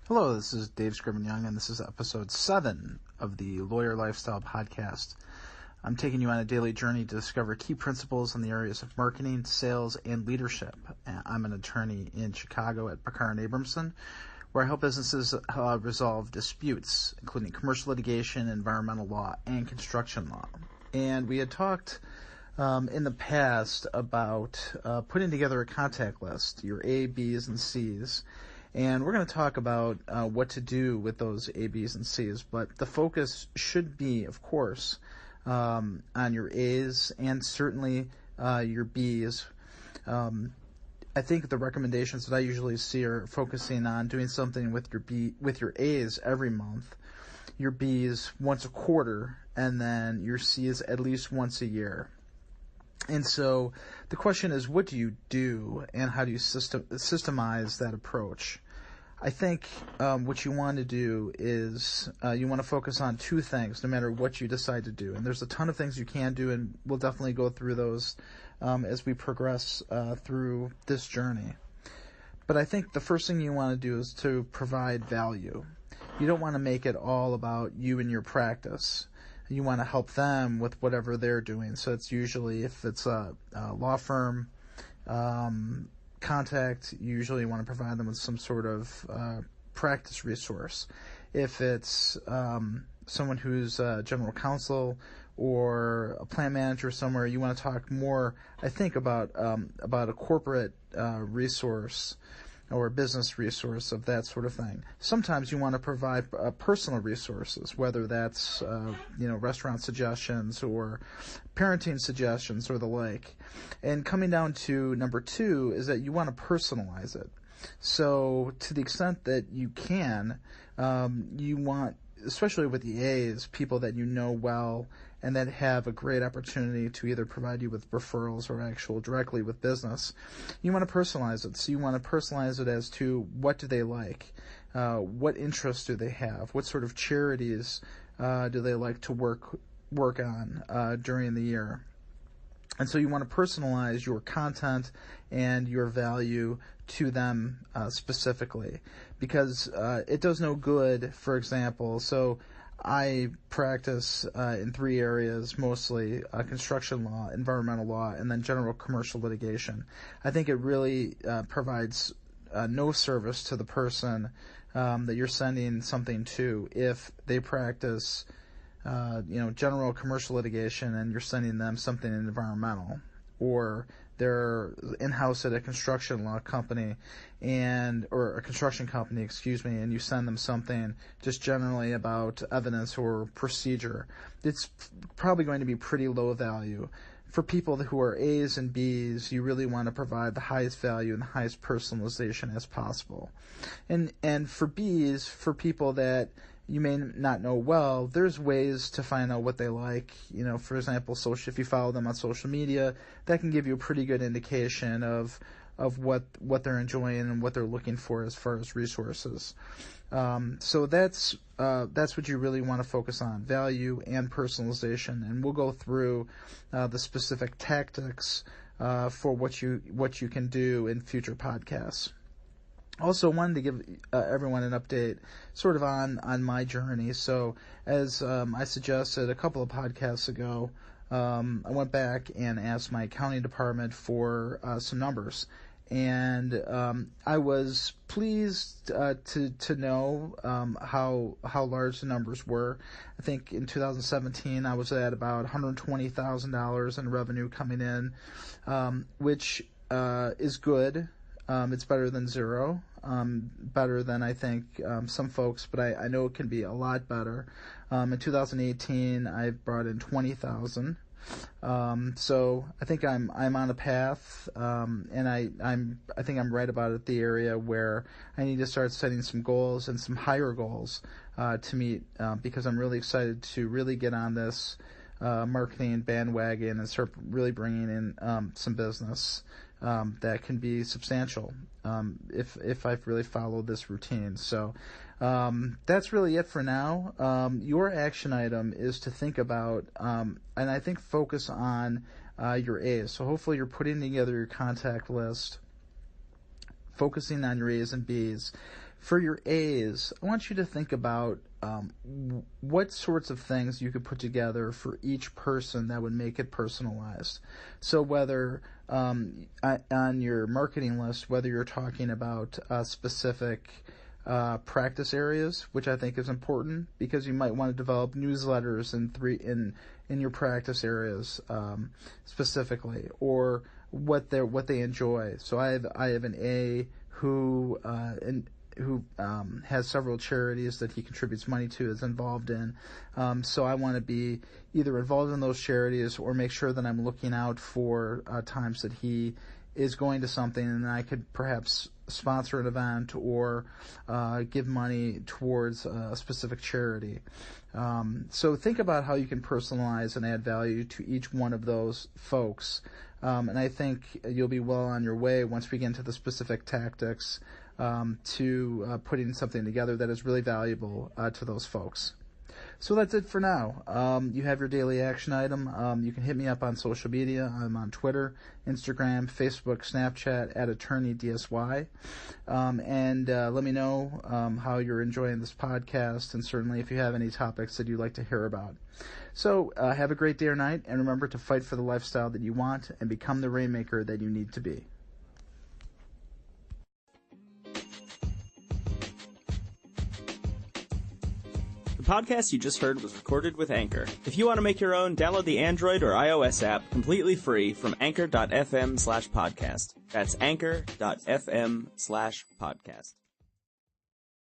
Hello, this is Dave Scriven-Young, and this is episode 7 of the Lawyer Lifestyle Podcast. I'm taking you on a daily journey to discover key principles in the areas of marketing, sales, and leadership. I'm an attorney in Chicago at Bakar & Abramson, where I help businesses resolve disputes, including commercial litigation, environmental law, and construction law. And we had talked in the past about putting together a contact list, your A, B's, and C's. And we're going to talk about what to do with those A, B's, and C's. But the focus should be, of course, on your A's and certainly your B's. I think the recommendations that I usually see are focusing on doing something with your A's every month, your B's once a quarter, and then your C's at least once a year. And so the question is, what do you do, and how do you systemize that approach? I think what you want to do is you want to focus on two things, no matter what you decide to do. And there's a ton of things you can do, and we'll definitely go through those as we progress through this journey. But I think the first thing you want to do is to provide value. You don't want to make it all about you and your practice. You want to help them with whatever they're doing. So it's usually, if it's a law firm contact, you usually want to provide them with some sort of practice resource. If it's someone who's a general counsel or a plant manager somewhere, you want to talk more, I think, about a corporate resource or a business resource of that sort of thing. Sometimes you want to provide personal resources, whether that's restaurant suggestions or parenting suggestions or the like. And coming down to number 2 is that you want to personalize it. So to the extent that you can, you want, especially with the A's, people that you know well and that have a great opportunity to either provide you with referrals or actual directly with business. You want to personalize it. So you want to personalize it as to what do they like, what interests do they have, what sort of charities do they like to work on during the year. And so you want to personalize your content and your value to them specifically, because it does no good, for example. So I practice in 3 areas, mostly construction law, environmental law, and then general commercial litigation. I think it really provides no service to the person that you're sending something to if they practice general commercial litigation and you're sending them something environmental, or they're in-house at a construction law company or a construction company, and you send them something just generally about evidence or procedure. It's probably going to be pretty low value. For people who are A's and B's, you really want to provide the highest value and the highest personalization as possible. And for B's, for people that you may not know well, there's ways to find out what they like. For example, if you follow them on social media, that can give you a pretty good indication of what they're enjoying and what they're looking for as far as resources. So that's what you really want to focus on: value and personalization. And we'll go through the specific tactics for what you can do in future podcasts. Also wanted to give everyone an update sort of on my journey. So as I suggested a couple of podcasts ago, I went back and asked my accounting department for some numbers. And I was pleased to know how large the numbers were. I think in 2017 I was at about $120,000 in revenue coming in, which is good. It's better than zero, better than I think some folks, but I know it can be a lot better. In 2018, I brought in $20,000. So I think I'm on a path, and I think I'm right about at the area where I need to start setting some goals and some higher goals to meet, because I'm really excited to really get on this marketing bandwagon and start really bringing in some business that can be substantial if I've really followed this routine. So that's really it for now. Your action item is to think about, and I think focus on your A's. So hopefully you're putting together your contact list, focusing on your A's and B's. For your A's, I want you to think about what sorts of things you could put together for each person that would make it personalized. So whether on your marketing list, whether you're talking about specific practice areas, which I think is important, because you might want to develop newsletters in your practice areas specifically, or what they enjoy. So I have an A who has several charities that he contributes money to, is involved in. So I want to be either involved in those charities or make sure that I'm looking out for times that he is going to something, and I could perhaps sponsor an event or give money towards a specific charity. So think about how you can personalize and add value to each one of those folks. And I think you'll be well on your way once we get into the specific tactics to putting something together that is really valuable to those folks. So that's it for now. You have your daily action item. You can hit me up on social media. I'm on Twitter, Instagram, Facebook, Snapchat @AttorneyDSY. And let me know how you're enjoying this podcast, and certainly if you have any topics that you'd like to hear about. So have a great day or night, and remember to fight for the lifestyle that you want and become the rainmaker that you need to be. The podcast you just heard was recorded with Anchor. If you want to make your own, download the Android or iOS app completely free from anchor.fm/podcast. That's anchor.fm/podcast.